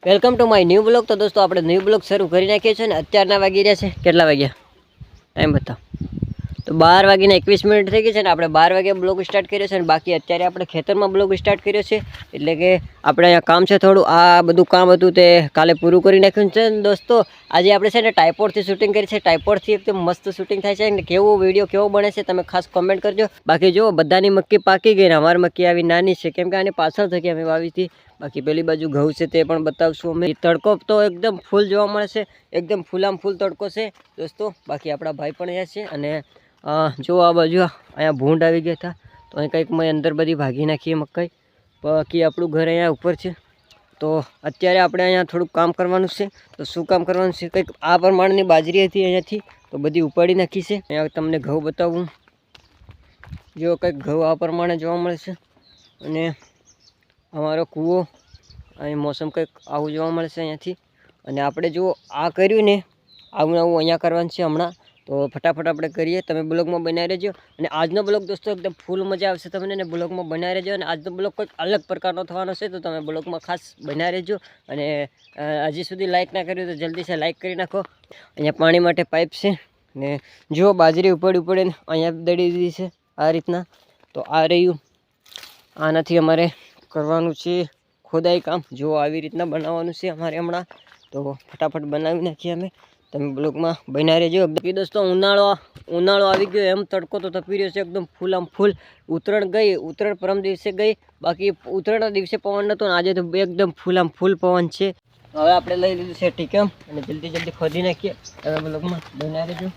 Welcome to my new blog. તો દોસ્તો આપણે ન્યૂ બ્લોગ શરૂ કરી નાખીએ છીએ ને અત્યારના વાગી રહ્યા છે કેટલા વાગ્યા ટાઈમ બતાવો તો 12:21 થઈ ગઈ છે ને આપણે 12 વાગે બ્લોગ સ્ટાર્ટ કર્યો છે ને બાકી અત્યારે આપણે ખેતરમાં બ્લોગ સ્ટાર્ટ કર્યો છે એટલે કે આપણે અહીંયા કામ છે થોડું આ બધું કામ હતું તે કાલે પૂરું કરી નાખ્યું છે ને દોસ્તો આજે આપણે છે ને ટ્રાયપોડથી શૂટિંગ કરી છે। ટ્રાયપોડથી એકદમ મસ્ત શૂટિંગ થાય છે ને કેવો વિડીયો કેવો બને છે તમે ખાસ કોમેન્ટ કરજો। બાકી જો બધાની મક્કી પાકી ગઈ ને અમારી મક્કી આવી નાની છે કેમ કે આની પાછળ થકી અમે વાવી હતી। બાકી પેલી બાજુ ઘઉં છે તે પણ બતાવશું અમે। તડકો તો એકદમ ફૂલ જોવા મળે છે એકદમ ફૂલામ ફૂલ તડકો છે દોસ્તો। બાકી આપણા ભાઈ પણ અહીંયા છે અને જો આ બાજુ અહીંયા ભૂંડ આવી ગયા હતા તો અહીં કંઈક મેં અંદર બધી ભાગી નાખીએ મકાઈ। બાકી આપણું ઘર અહીંયા ઉપર છે તો અત્યારે આપણે અહીંયા થોડુંક કામ કરવાનું છે। તો શું કામ કરવાનું છે કંઈક આ પ્રમાણની બાજરી હતી અહીંયાથી તો બધી ઉપાડી નાખી છે। અહીંયા તમને ઘઉં બતાવું જો કંઈક ઘઉં આ પ્રમાણે જોવા મળે છે અને અમારો કૂવો અહીં મોસમ કંઈક આવું જોવા મળે છે અહીંયાથી। અને આપણે જો આ કર્યું ને આવું આવું અહીંયા કરવાનું છે હમણાં તો ફટાફટ આપણે કરીએ। તમે બ્લોગમાં બનાવી રહેજો અને આજનો બ્લોગ દોસ્તો એકદમ ફૂલ મજા આવશે તમને ને બ્લોગમાં બનાવી રહેજો। અને આજનો બ્લોગ કંઈક અલગ પ્રકારનો થવાનો છે તો તમે બ્લોગમાં ખાસ બનાવી રહેજો। અને હજી સુધી લાઇક ના કર્યું તો જલ્દીથી લાઇક કરી નાખો। અહીંયા પાણી માટે પાઇપ છે ને જો બાજરી ઉપાડીને અહીંયા દળી દીધી છે આ રીતના। તો આ રહ્યું આનાથી અમારે કરવાનું છે ખોદાઈ કામ જો આવી રીતના બનાવવાનું છે અમારે હમણાં તો ફટાફટ બનાવી નાખીએ અમે। તમે બ્લોગમાં બનાવી રહેજો। બાકી દોસ્તો ઉનાળો આવી ગયો એમ તડકો તો તપી રહ્યો છે એકદમ ફૂલ આમ ફૂલ। ઉત્તરાયણ ગઈ ઉત્તરાયણ પરમ દિવસે ગઈ બાકી ઉત્તરાયણના દિવસે પવન નહોતો ને આજે તો એકદમ ફૂલ આમ ફૂલ પવન છે। હવે આપણે લઈ લીધું છે ટીકમ અને જલ્દી ખોદી નાખીએ। તમે બ્લોગમાં બનાવી રહેજો।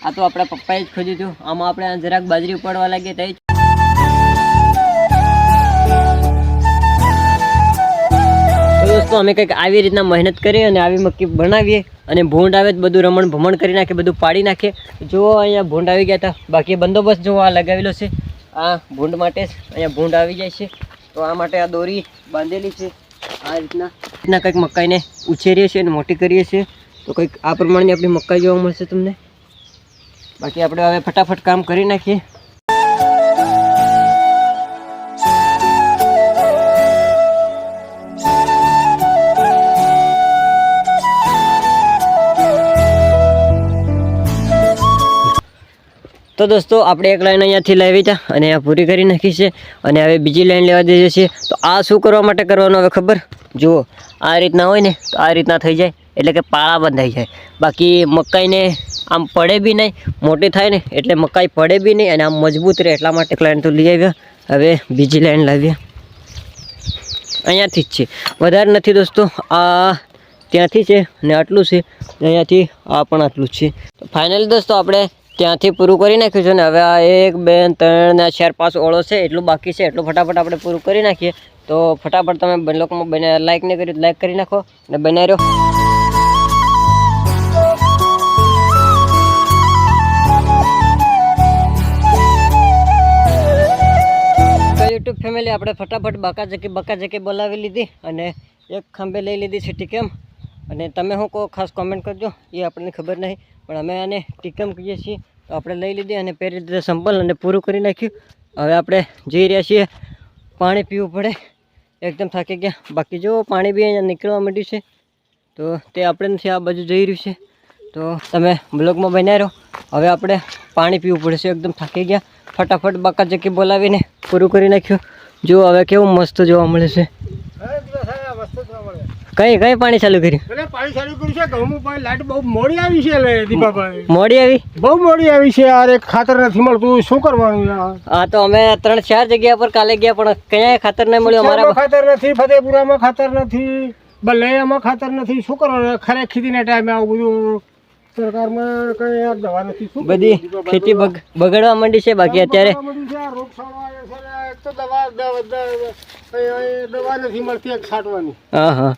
આ તો આપણા પપ્પાએ જ ખોદ્યું હતું આમાં આપણે જરાક બાજરી ઉપાડવા લાગીએ તો દોસ્તો અમે કંઈક આવી રીતના મહેનત કરીએ અને આવી મક્કી બનાવીએ અને ભૂંડ આવે તો બધું રમણ ભમણ કરી નાખે બધું પાડી નાખે। જો અહીંયા ભૂંડ આવી ગયા હતા બાકી બંદોબસ્ત જો આ લગાવેલો છે આ ભૂંડ માટે જ અહીંયા ભૂંડ આવી જાય છે તો આ માટે આ દોરી બાંધેલી છે। આ રીતના કંઈક મકાઈને ઉછેરીએ છીએ અને મોટી કરીએ છીએ તો કંઈક આ પ્રમાણની આપણી મકાઈ જોવા મળશે તમને। બાકી આપણે હવે ફટાફટ કામ કરી નાખીએ। તો દોસ્તો આપણે એક લાઈન અહીંયાથી લાવી હતા અને આ પૂરી કરી નાખી છે અને હવે બીજી લાઈન લેવા દઈએ છીએ। તો આ શું કરવા માટે કરવાનું હવે ખબર જુઓ આ રીતના હોય ને તો આ રીતના થઈ જાય એટલે કે પાળા બંધાઈ જાય। બાકી મકાઈને આમ પડે બી નહીં મોટી થાય ને એટલે મકાઈ પડે બી નહીં અને આમ મજબૂત રહે એટલા માટે લાઈન તો લઈ આવ્યા। હવે બીજી લાઈન લાવીએ અહીંયાથી જ છે વધારે નથી દોસ્તો આ ત્યાંથી છે ને આટલું છે અહીંયાથી આ પણ આટલું જ છે। તો ફાઇનલી દોસ્તો આપણે ત્યાંથી પૂરું કરી નાખ્યું છે ને હવે આ 1 2 3 ને 4 5 ઓળો છે એટલું બાકી છે એટલું ફટાફટ આપણે પૂરું કરી નાખીએ। તો ફટાફટ તમે બ્લોગમાં લાઈક નહીં કર્યું લાઈક કરી નાખો અને બનાવી રહ્યો। યુટ્યુબ ફેમિલી આપણે ફટાફટ બકાજકી બોલાવી લીધી અને એક ખંભે લઈ લીધી છે ટીકેમ। અને તમે શું કહો ખાસ કોમેન્ટ કરજો એ આપણને ખબર નહીં પણ અમે આને ટીકેમ કહીએ છીએ। તો આપણે લઈ લીધી અને પહેરી દીધા સંપલ અને પૂરું કરી નાખ્યું। હવે આપણે જઈ રહ્યા છીએ પાણી પીવું પડે એકદમ થાકી ગયા। બાકી જો પાણી બી અહીંયા નીકળવા માંડ્યું છે તો તે આપણે નથી આ બાજુ જઈ રહ્યું છે તો તમે બ્લોગમાં બનાવી રહો। હવે આપણે પાણી પીવું પડશે એકદમ થાકી ગયા। ફટાફટ બકાજકી બોલાવીને પૂરું કરી નાખ્યું। જો હવે કેવું મસ્ત જોવા મળે છે। કઈ પાણી ચાલુ કર્યું પાણી ચાલુ કર્યું છે ઘઉંમાં પાણી લાઈટ બહુ મોડી આવી છે દીપાભાઈ મોડી આવી બહુ મોડી આવી છે યાર એક ખાતર નથી મળતું શું કરવાનું યાર। હા તો અમે 3-4 જગ્યા પર કાલે ગયા પણ ક્યાંય ખાતર નહીં મળ્યું અમારા ખાતર નથી ફતેપુરામાં ખાતર નથી બલ્લૈયામાં ખાતર નથી શું કરવાનું ખરે ખેતીના ટાઈમે આવું બધું સરકારમાં કઈ દવા નથી બધી ખેતી બગડવા માંડી છે। બાકી અત્યારે દવા નથી મળતી એક છાંટવાની હા હા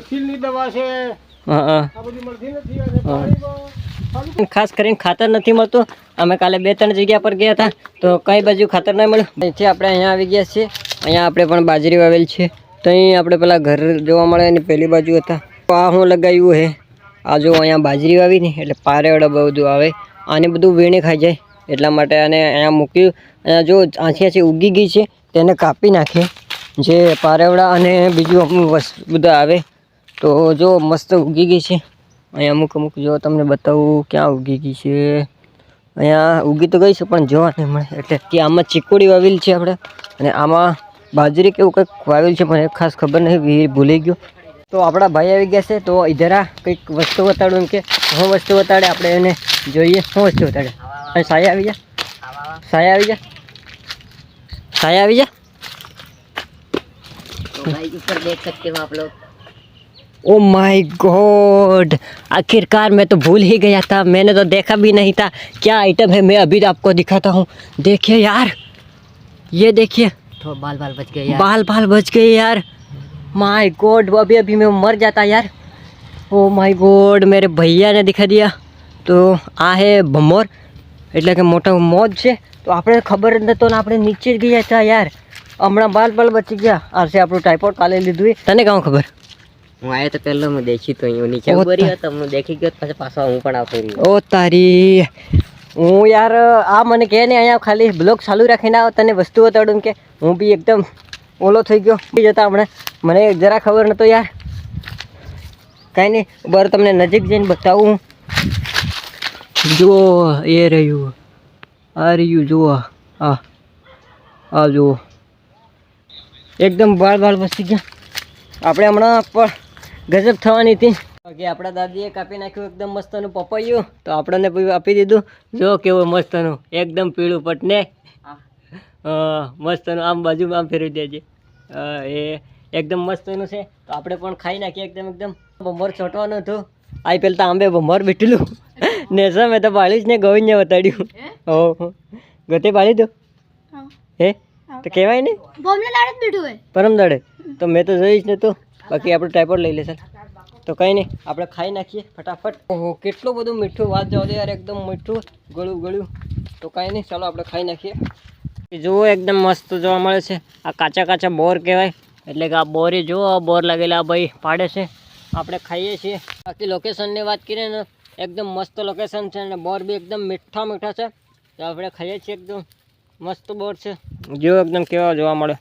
સીલની દવા છે હા ખાસ કરીને ખાતર નથી મળતું। અમે કાલે 2-3 જગ્યા પર ગયા હતા તો કઈ બાજુ ખાતર નહીં મળ્યું। અહીંથી આપણે અહીંયા આવી ગયા છીએ। અહીંયા આપણે પણ બાજરી વાવેલ છે તો અહીં આપણે પેલા ઘર જોવા મળે એની પહેલી બાજુ હતા આ હું લગાવ્યું હે આ જો અહીંયા બાજરી વાવી ને એટલે પારેવડા બધું આવે આને બધું વીણે ખાઈ જાય એટલા માટે આને અહીંયા મૂક્યું। અહીંયા જો આછી ઉગી ગઈ છે તેને કાપી નાખીએ, જે પારેવડા અને બીજું અમુક વસ્તુ બધા આવે. તો જો મસ્ત ઉગી ગઈ છે. અહીંયા અમુક જો તમને બતાવું ક્યાં ઉગી ગઈ છે. અહીંયા ઉગી તો ગઈ છે પણ જોવા નહીં મળે, એટલે કે આમાં ચીકુડી વાવેલી છે આપણે, અને આમાં બાજરી કેવું કંઈક વાવેલ છે મને ખાસ ખબર નહીં, ભૂલી ગયો. તો આપણા ભાઈ આવી ગયા છે. તો ઇધરા કંઈક વસ્તુ બતાડું એમ કે હું વસ્તુ બતાડે, આપણે એને જોઈએ શું વસ્તુ બતાડે. અને સાયા આવી જા, સાયા આવી જા, साया भैया। तो भाई ऊपर देख सकते हो आप लोग। ओ माय गॉड, आखिरकार मैं तो भूल ही गया था, मैंने तो देखा भी नहीं था क्या आइटम है। मैं अभी आपको दिखाता हूँ। देखिए यार, ये देखिए, तो बाल बच गए यार, बाल बच गए यार। माय गॉड, अभी मैं मर जाता यार। ओ माय गॉड, मेरे भैया ने दिखा दिया। तो आ है भमोर, એટલે કે મોટો મોજ છે. તો આપણે ખબર જ નતો ને આપણે નીચે જ ગયા હતા યાર. હમણાં બાલ બચી ગયા. આ છે આપણું ટાઈપોડ કાલે લીધું. તને કાં ખબર? હું આયો તો પહેલો હું દેખી તો અહીં નીચે ઉભો રહ્યો તો હું દેખી ગયો, પછી પાછો હું પણ આવતો રહ્યો. ઓ તારી, હું યાર આ મને કહે ને અહીંયા ખાલી બ્લોગ ચાલુ રાખીને આવો, તને વસ્તુ બતાડું કે હું બી એકદમ ઓલો થઈ ગયો જતા. હમણાં મને જરા ખબર નતો યાર. કાંઈ નહીં, બરાબર તમને નજીક જઈને બતાવું. જુઓ એ રહ્યું, આ રહ્યું, જુઓ આ જુઓ, એકદમ બાળ બસી ગયા. આપણે હમણાં પણ ગજબ થવાની હતી કે આપણા દાદીએ કાપી નાખ્યું એકદમ મસ્તનું પપૈયું, તો આપણને આપી દીધું. જો કેવું મસ્તનું, એકદમ પીળું પટને મસ્તનું. આમ બાજુમાં આમ ફેરવી દેજે. એ એકદમ મસ્તનું છે. તો આપણે પણ ખાઈ નાખીએ એકદમ. ભમર છોટવાનું હતું. આ પેલા તો આંબે ભમર બેઠેલું ને સર મેં તો બાળી જ ને ગોવિંદને બતાડ્યું. ઓહો, ગતે બાળી દો હે તો કહેવાય ને પરમ દાડે. તો મેં તો જોઈશ ને. તો બાકી આપણે ટાઈપોડ લઈ લેશે. તો કંઈ નહીં, આપણે ખાઈ નાખીએ ફટાફટ. ઓહો, કેટલું બધું મીઠું, વાત જવા દે યાર, એકદમ મીઠું ગળ્યું. તો કાંઈ નહીં, ચાલો આપણે ખાઈ નાખીએ. જુઓ એકદમ મસ્ત જોવા મળે છે. આ કાચા બોર કહેવાય, એટલે કે આ બોરી જુઓ, બોર લાગેલા ભાઈ પાડે છે, આપણે ખાઈએ છીએ. બાકી લોકેશનની વાત કરીએ ને, એકદમ મસ્ત લોકેશન છે અને બોર બી એકદમ મીઠા છે. તો આપણે ખાઈએ છીએ, એકદમ મસ્ત બોર છે. જો એકદમ કેવા જોવા મળે,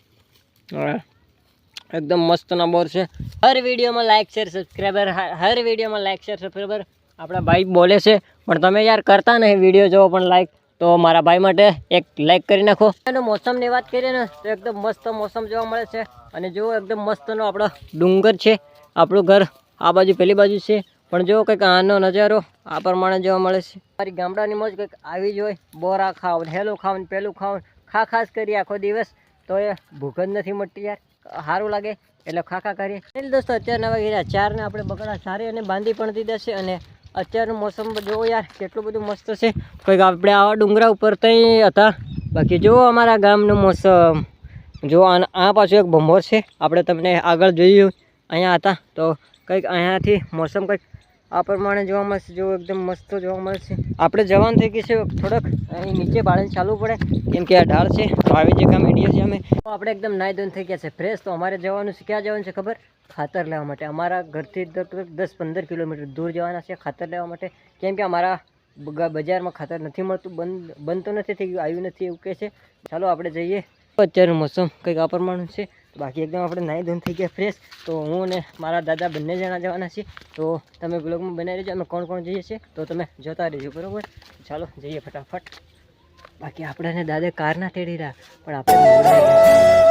એકદમ મસ્તના બોર છે. હર વિડીયોમાં લાઇક શેર સબસ્ક્રાઈબર, હર વિડીયોમાં લાઇક શેર સબસ્ક્રાઈબર આપણા ભાઈ બોલે છે, પણ તમે યાર કરતા નહીં વિડીયો જોવો પણ લાઇક. તો મારા ભાઈ માટે એક લાઇક કરી નાખો. અને મોસમની વાત કરીએ ને તો એકદમ મસ્ત મોસમ જોવા મળે છે. અને જો એકદમ મસ્તનો આપણો ડુંગર છે. આપણું ઘર આ બાજુ પેલી બાજુ છે, પણ જો કંઈક આનો નજારો આ પ્રમાણે જોવા મળે છે. મારી ગામડાની મોજ કંઈક આવી જ હોય. બોરા ખાવ, હેલું ખાવ, પેલું ખાવ, ખાસ કરી આખો દિવસ. તો એ ભૂખ જ નથી મળતી યાર, સારું લાગે એટલે ખા કરીએ. એટલે દોસ્તો અત્યારના વાગ્યા 4 ને આપણે બકડા સારી અને બાંધી પણ દીધા છે. અને અત્યારનું મોસમ જુઓ યાર, કેટલું બધું મસ્ત છે. કંઈક આપણે આવા ડુંગરા ઉપર ત્યાં હતા. બાકી જુઓ અમારા ગામનું મોસમ. જો આ પાછું એક ભમોર છે, આપણે તમને આગળ જોયું અહીંયા હતા. તો કંઈક અહીંયાથી મોસમ કંઈક આ પ્રમાણે જોવા મળશે. જો એકદમ મસ્ત જોવા મળે છે. આપણે જવાનું થઈ ગયું છે થોડોક અહીં નીચે બાળીને ચાલવું પડે, કેમ કે આ ઢાળ છે. તો આવી જગ્યા મીડીએ છીએ અમે. તો આપણે એકદમ નાઈ ધોઈને થઈ ગયા છે ફ્રેશ. તો અમારે જવાનું છે, ક્યાં જવાનું છે ખબર? ખાતર લેવા માટે. અમારા ઘરથી 10-15 કિલોમીટર દૂર જવાના છે ખાતર લેવા માટે, કેમ કે અમારા બજારમાં ખાતર નથી મળતું, બંધ તો નથી થઈ ગયું, આવ્યું નથી એવું કહે છે. ચાલો આપણે જઈએ. અત્યારનું મોસમ કંઈક આ પ્રમાણે છે. બાકી એકદમ આપણે નાહી ધોઈને થઈ ગયા ફ્રેશ. તો હું અને મારા દાદા બંને જણા જવાના છીએ. તો તમે બ્લોગમાં બનાવી રહેજો, અમે કોણ જઈએ છીએ તો તમે જોતા રહેજો, બરાબર? ચાલો જઈએ ફટાફટ. બાકી આપણે દાદા કાર ના તેડી રહ્યા, પણ આપણે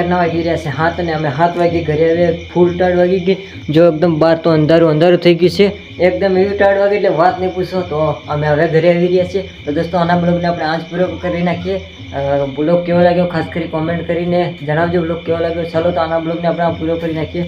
અત્યારના વાગી રહ્યા છે 7 અને અમે 7 વાગે ઘરે આવ્યા. ફૂલ ટાઢ વાગી ગઈ. જો એકદમ બહાર તો અંધારું થઈ ગયું છે. એકદમ એવી ટાઢ વાગી એટલે વાત નહીં પૂછો. તો અમે હવે ઘરે આવી રહ્યા છીએ. તો દોસ્તો આના બ્લોગને આપણે આજ પૂરો કરી નાખીએ. બ્લોગ કેવો લાગ્યો ખાસ કરી કોમેન્ટ કરીને જણાવજો. બ્લોગ કેવો લાગ્યો. ચાલો તો આના બ્લોગને આપણે પૂરો કરી નાખીએ.